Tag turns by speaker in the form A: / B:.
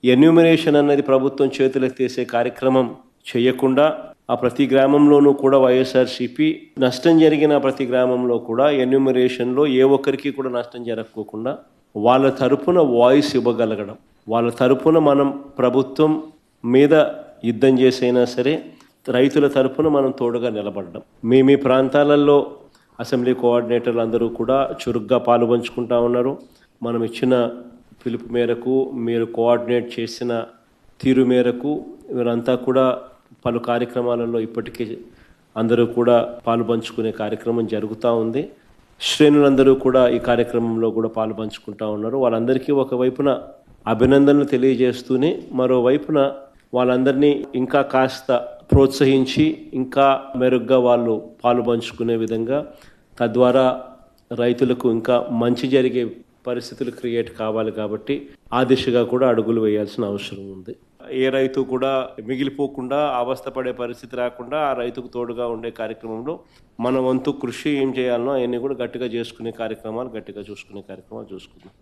A: Enumeration అనేది ప్రభుత్వం చేతులెత్తేసే కార్యక్రమం చేయకుండా ఆ ప్రతి గ్రామంలోనూ కూడా వైఎస్ఆర్సీపీ నష్టం జరిగిన ప్రతి గ్రామంలో కూడా ఎన్యూమరేషన్లో ఏ ఒక్కరికి కూడా నష్టం జరగకోకుండా వాళ్ళ తరపున వాయిస్ ఇవ్వగలగడం, వాళ్ళ తరపున మనం ప్రభుత్వం మీద యుద్ధం చేసైనా సరే రైతుల తరపున మనం తోడుగా నిలబడడం. మీ ప్రాంతాలలో అసెంబ్లీ కోఆర్డినేటర్లు అందరూ కూడా చురుగ్గా పాలుపంచుకుంటా ఉన్నారు. మనం ఇచ్చిన పిలుపు మేరకు, మీరు కోఆర్డినేట్ చేసిన తీరు మేరకు వీరంతా కూడా పలు కార్యక్రమాలలో ఇప్పటికీ అందరూ కూడా పాలుపంచుకునే కార్యక్రమం జరుగుతూ ఉంది. శ్రేణులందరూ కూడా ఈ కార్యక్రమంలో కూడా పాలుపంచుకుంటా ఉన్నారు. వాళ్ళందరికీ ఒకవైపున అభినందనలు తెలియజేస్తూనే మరోవైపున వాళ్ళందరినీ ఇంకా కాస్త ప్రోత్సహించి ఇంకా మెరుగ్గా వాళ్ళు పాలుపంచుకునే విధంగా, తద్వారా రైతులకు ఇంకా మంచి జరిగే పరిస్థితులు క్రియేట్ కావాలి. కాబట్టి ఆ దిశగా కూడా అడుగులు వేయాల్సిన అవసరం ఉంది. ఏ రైతు కూడా మిగిలిపోకుండా అవస్థపడే పరిస్థితి రాకుండా ఆ రైతుకు తోడుగా ఉండే కార్యక్రమంలో మన వంతు కృషి ఏం చేయాలనో అవన్నీ కూడా గట్టిగా చూసుకునే కార్యక్రమాలు చూసుకుందాం.